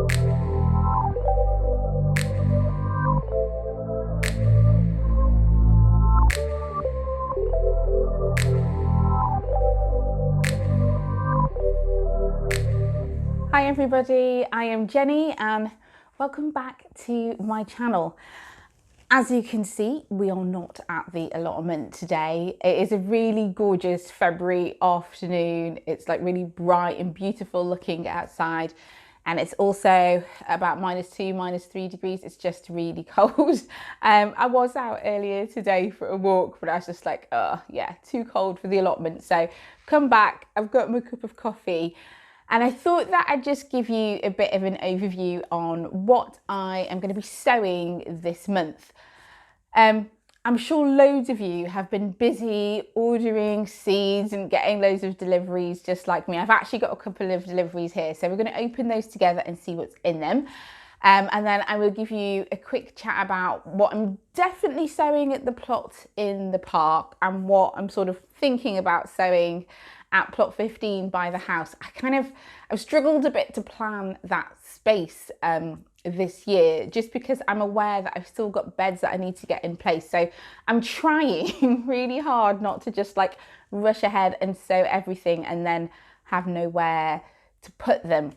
Hi everybody, I am Jenny and welcome back to my channel. As you can see, we are not at the allotment today. It is a really gorgeous February afternoon. It's like really bright and beautiful looking outside, and it's also about -2, -3 degrees. It's just really cold. I was out earlier today for a walk, but I was just like, oh yeah, too cold for the allotment. So come back, I've got my cup of coffee. And I thought that I'd just give you a bit of an overview on what I am going to be sowing this month. I'm sure loads of you have been busy ordering seeds and getting loads of deliveries just like me. I've actually got a couple of deliveries here, so we're going to open those together and see what's in them. And then I will give you a quick chat about what I'm definitely sowing at the plot in the park and what I'm sort of thinking about sowing at plot 15 by the house. I've struggled a bit to plan that space this year, just because I'm aware that I've still got beds that I need to get in place. So I'm trying really hard not to just like rush ahead and sow everything and then have nowhere to put them.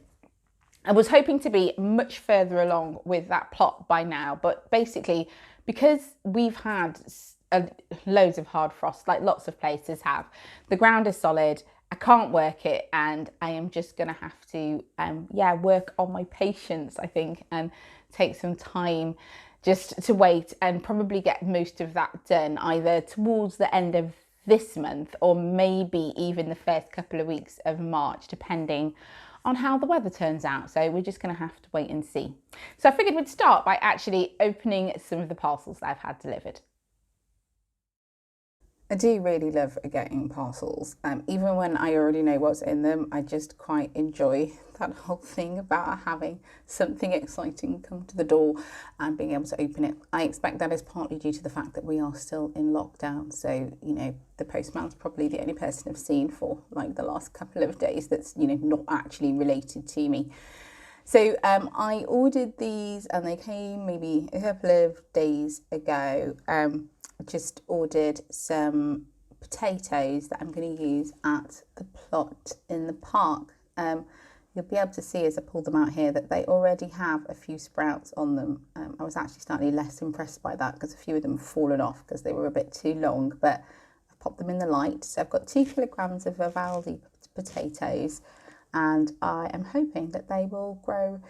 I was hoping to be much further along with that plot by now, but basically because we've had loads of hard frost, like lots of places have, the ground is solid, I can't work it, and I am just gonna have to work on my patience, I think, and take some time just to wait and probably get most of that done either towards the end of this month or maybe even the first couple of weeks of March, depending on how the weather turns out. So we're just going to have to wait and see. So I figured we'd start by actually opening some of the parcels that I've had delivered. I do really love getting parcels. Even when I already know what's in them, I just quite enjoy that whole thing about having something exciting come to the door and being able to open it. I expect that is partly due to the fact that we are still in lockdown. So, you know, the postman's probably the only person I've seen for like the last couple of days that's, you know, not actually related to me. So I ordered these and they came maybe a couple of days ago. Just ordered some potatoes that I'm going to use at the plot in the park. You'll be able to see as I pull them out here that they already have a few sprouts on them. I was actually slightly less impressed by that because a few of them have fallen off because they were a bit too long, but I've popped them in the light. So I've got 2 kilograms of Vivaldi potatoes, and I am hoping that they will grow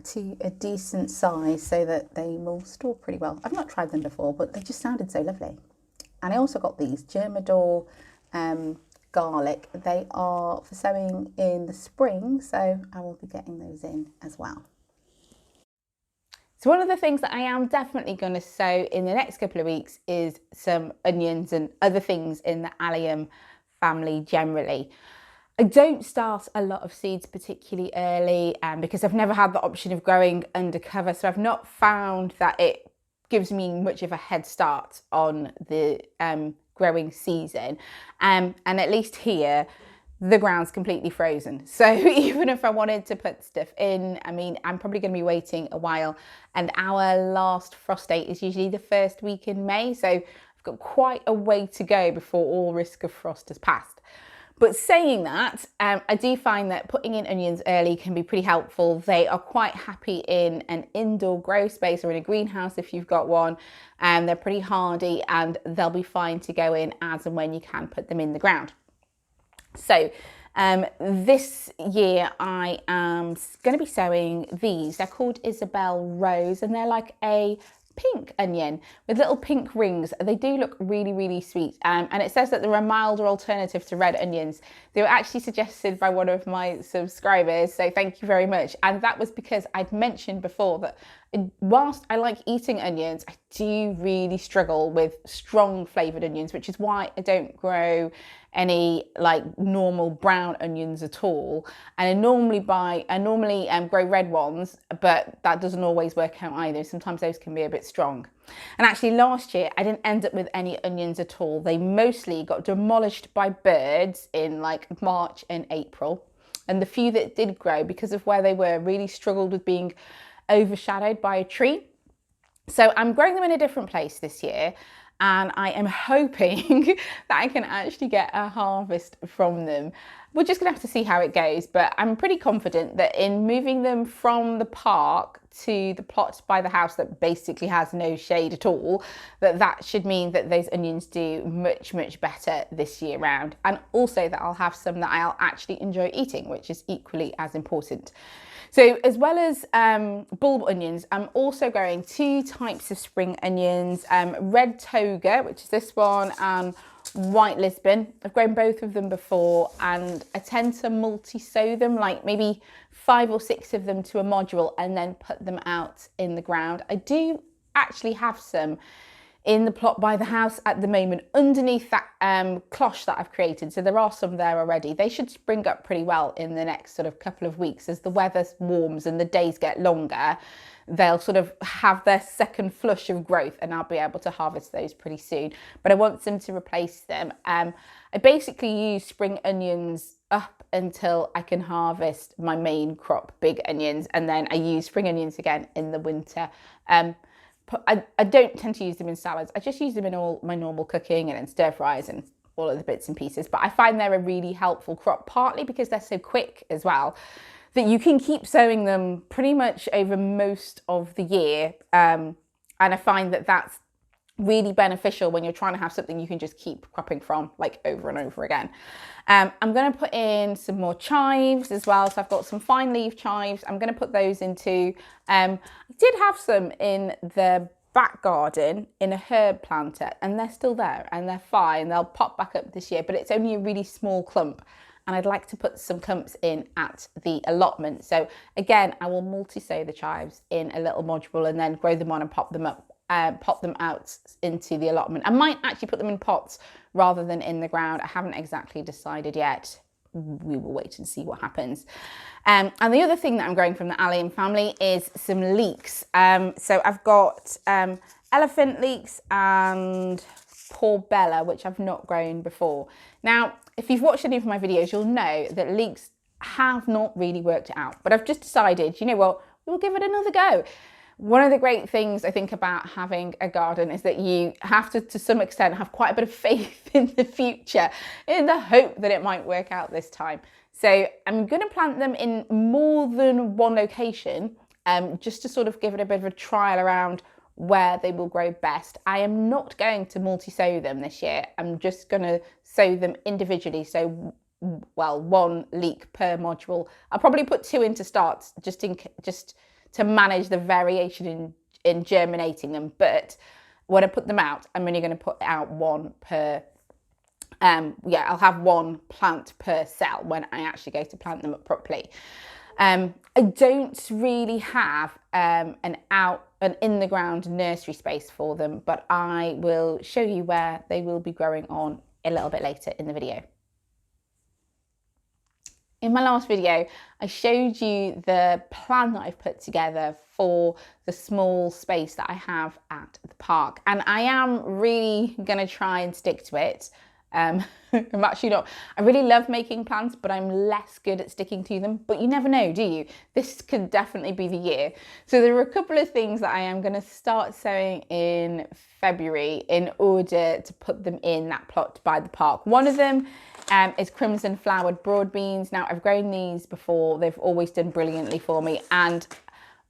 to a decent size so that they will store pretty well. I've not tried them before, but they just sounded so lovely. And I also got these Germador garlic. They are for sowing in the spring, so I will be getting those in as well. So one of the things that I am definitely going to sow in the next couple of weeks is some onions and other things in the allium family generally. I don't start a lot of seeds particularly early because I've never had the option of growing undercover, so I've not found that it gives me much of a head start on the growing season. And at least here, the ground's completely frozen. So even if I wanted to put stuff in, I mean, I'm probably going to be waiting a while. And our last frost date is usually the first week in May, so I've got quite a way to go before all risk of frost has passed. But saying that, I do find that putting in onions early can be pretty helpful. They are quite happy in an indoor grow space or in a greenhouse if you've got one. They're pretty hardy and they'll be fine to go in as and when you can put them in the ground. So this year I am going to be sowing these. They're called Isabel Rose and they're like a pink onion with little pink rings. They do look really, really sweet. And it says that they're a milder alternative to red onions. They were actually suggested by one of my subscribers, so thank you very much. And that was because I'd mentioned before that whilst I like eating onions, I do really struggle with strong flavoured onions, which is why I don't grow any like normal brown onions at all. And I normally grow red ones, but that doesn't always work out either. Sometimes those can be a bit strong. And actually last year I didn't end up with any onions at all. They mostly got demolished by birds in like March and April. And the few that did grow, because of where they were, really struggled with being overshadowed by a tree. So I'm growing them in a different place this year, and I am hoping that I can actually get a harvest from them. We're just gonna have to see how it goes, but I'm pretty confident that in moving them from the park to the plot by the house that basically has no shade at all, that should mean that those onions do much, much better this year round. And also that I'll have some that I'll actually enjoy eating, which is equally as important. So as well as bulb onions, I'm also growing 2 types of spring onions, red toga, which is this one, and white Lisbon. I've grown both of them before, and I tend to multi-sow them, like maybe 5 or 6 of them to a module and then put them out in the ground. I do actually have some in the plot by the house at the moment underneath that cloche that I've created. So there are some there already. They should spring up pretty well in the next sort of couple of weeks as the weather warms and the days get longer. They'll sort of have their second flush of growth, and I'll be able to harvest those pretty soon. But I want them to replace them. I basically use spring onions up until I can harvest my main crop, big onions, and then I use spring onions again in the winter. I don't tend to use them in salads. I just use them in all my normal cooking and in stir fries and all of the bits and pieces. But I find they're a really helpful crop, partly because they're so quick as well, that you can keep sowing them pretty much over most of the year. And I find that that's really beneficial when you're trying to have something you can just keep cropping from, like over and over again. I'm going to put in some more chives as well. So I've got some fine leaf chives. I'm going to put those into, I did have some in the back garden in a herb planter, and they're still there and they're fine. They'll pop back up this year, but it's only a really small clump. And I'd like to put some clumps in at the allotment. So again, I will multi-sow the chives in a little module and then grow them on and pop them up. Pop them out into the allotment. I might actually put them in pots rather than in the ground. I haven't exactly decided yet. We will wait and see what happens. And the other thing that I'm growing from the allium family is some leeks. So I've got elephant leeks and portobello, which I've not grown before. Now, if you've watched any of my videos, you'll know that leeks have not really worked out. But I've just decided, you know what, we'll give it another go. One of the great things I think about having a garden is that you have to some extent, have quite a bit of faith in the future in the hope that it might work out this time. So I'm going to plant them in more than one location, just to sort of give it a bit of a trial around where they will grow best. I am not going to multi-sow them this year. I'm just going to sow them individually. So, well, 1 leek per module. I'll probably put 2 in to start, just to manage the variation in germinating them. But when I put them out, I'm only going to put out 1 per, I'll have 1 plant per cell when I actually go to plant them up properly. I don't really have an in the ground nursery space for them, but I will show you where they will be growing on a little bit later in the video. In my last video, I showed you the plan that I've put together for the small space that I have at the park. And I am really gonna try and stick to it. I'm actually not, I really love making plans, but I'm less good at sticking to them. But you never know, do you? This could definitely be the year. So there are a couple of things that I am gonna start sowing in February in order to put them in that plot by the park. One of them is crimson flowered broad beans. Now, I've grown these before. They've always done brilliantly for me, and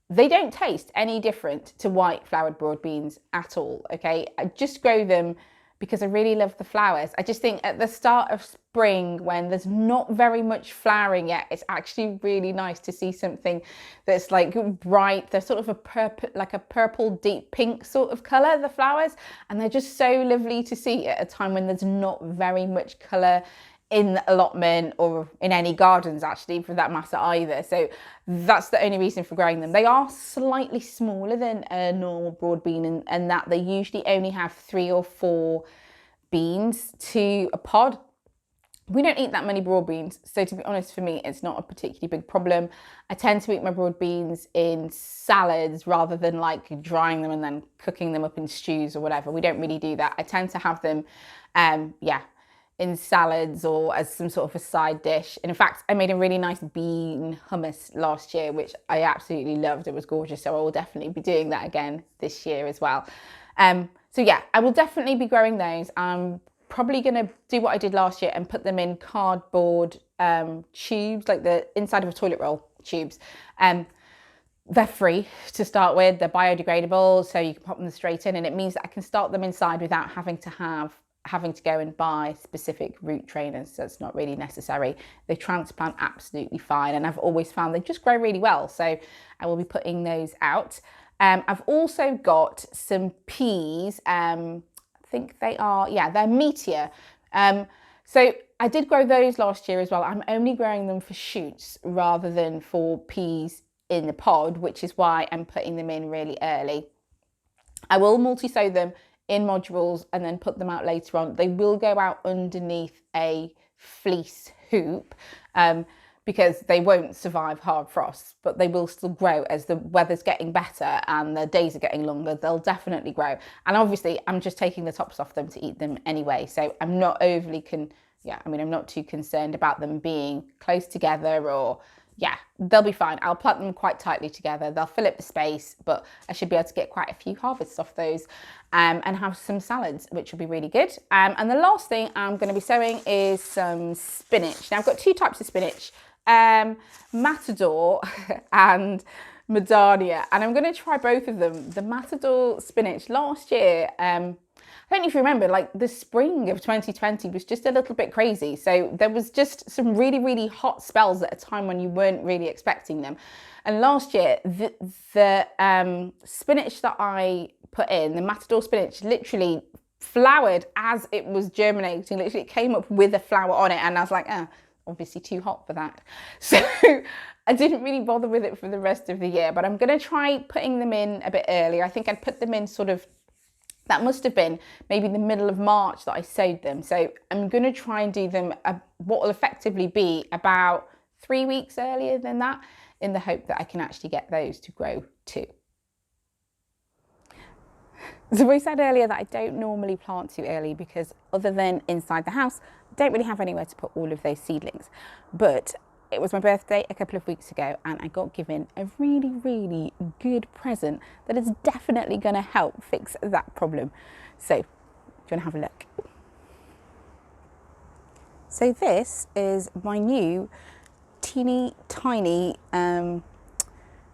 they don't taste any different to white flowered broad beans at all, okay? I just grow them because I really love the flowers. I just think at the start of spring, when there's not very much flowering yet, it's actually really nice to see something that's like bright. They're sort of a purple, like a purple deep pink sort of colour, the flowers, and they're just so lovely to see at a time when there's not very much colour in the allotment or in any gardens actually for that matter either. So that's the only reason for growing them. They are slightly smaller than a normal broad bean and that they usually only have 3 or 4 beans to a pod. We don't eat that many broad beans, so to be honest, for me, it's not a particularly big problem. I tend to eat my broad beans in salads rather than like drying them and then cooking them up in stews or whatever. We don't really do that. I tend to have them, in salads or as some sort of a side dish. And in fact, I made a really nice bean hummus last year, which I absolutely loved. It was gorgeous. So I will definitely be doing that again this year as well. So yeah, I will definitely be growing those. I'm probably going to do what I did last year and put them in cardboard tubes, like the inside of a toilet roll tubes. They're free to start with. They're biodegradable, so you can pop them straight in, and it means that I can start them inside without having to go and buy specific root trainers. So it's not really necessary. They transplant absolutely fine, and I've always found they just grow really well. So I will be putting those out. I've also got some peas. I think they are, yeah, they're Meteor. So I did grow those last year as well. I'm only growing them for shoots rather than for peas in the pod, which is why I'm putting them in really early. I will multi-sow them in modules and then put them out later on. They will go out underneath a fleece hoop because they won't survive hard frosts, but they will still grow as the weather's getting better and the days are getting longer. They'll definitely grow. And obviously I'm just taking the tops off them to eat them anyway. So I'm not I'm not too concerned about them being close together, or yeah, they'll be fine. I'll plant them quite tightly together. They'll fill up the space, but I should be able to get quite a few harvests off those and have some salads, which will be really good. And the last thing I'm going to be sowing is some spinach. Now I've got two types of spinach, Matador and Madania, and I'm going to try both of them. The Matador spinach last year, I don't know if you remember, like the spring of 2020 was just a little bit crazy. So there was just some really, really hot spells at a time when you weren't really expecting them. And last year, the spinach that I put in, the Matador spinach, literally flowered as it was germinating. Literally, it came up with a flower on it. And I was like, obviously too hot for that. So I didn't really bother with it for the rest of the year. But I'm going to try putting them in a bit earlier. I think I'd put them in that must have been maybe the middle of March that I sowed them. So I'm going to try and do them what will effectively be about 3 weeks earlier than that, in the hope that I can actually get those to grow too. So we said earlier that I don't normally plant too early because other than inside the house, I don't really have anywhere to put all of those seedlings. But it was my birthday a couple of weeks ago and I got given a really, really good present that is definitely going to help fix that problem. So, do you want to have a look? So this is my new teeny tiny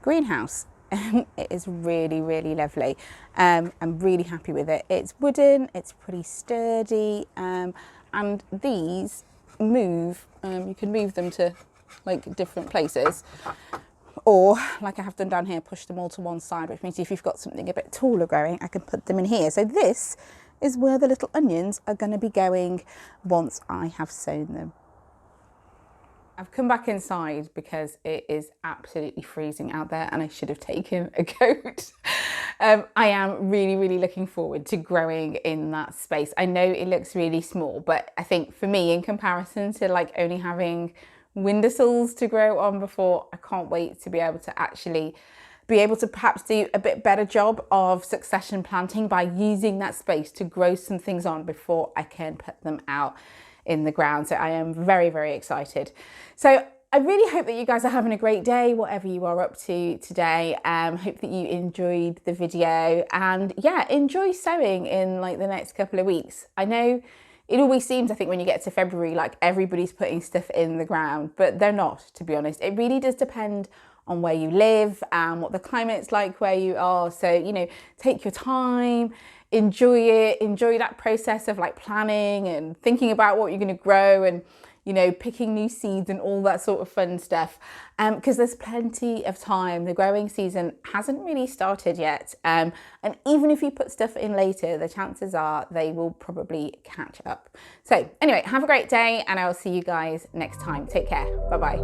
greenhouse. It is really, really lovely. I'm really happy with it. It's wooden, it's pretty sturdy, and these move, you can move them to like different places, or like I have done down here, push them all to one side, which means if you've got something a bit taller growing, I can put them in here. So this is where the little onions are going to be going once I have sown them. I've come back inside because it is absolutely freezing out there and I should have taken a coat. I am really, really looking forward to growing in that space. I know it looks really small, but I think for me, in comparison to like only having windowsills to grow on before, I can't wait to be able to actually be able to perhaps do a bit better job of succession planting by using that space to grow some things on before I can put them out in the ground. So I am very, very excited. So I really hope that you guys are having a great day, whatever you are up to today. Hope that you enjoyed the video, and yeah, enjoy sowing in like the next couple of weeks. I know it always seems, I think, when you get to February, like everybody's putting stuff in the ground, but they're not, to be honest. It really does depend on where you live and what the climate's like where you are. So, you know, take your time, enjoy it, enjoy that process of like planning and thinking about what you're going to grow and, you know, picking new seeds and all that sort of fun stuff. Because there's plenty of time. The growing season hasn't really started yet. And even if you put stuff in later, the chances are they will probably catch up. So anyway, have a great day and I will see you guys next time. Take care. Bye-bye.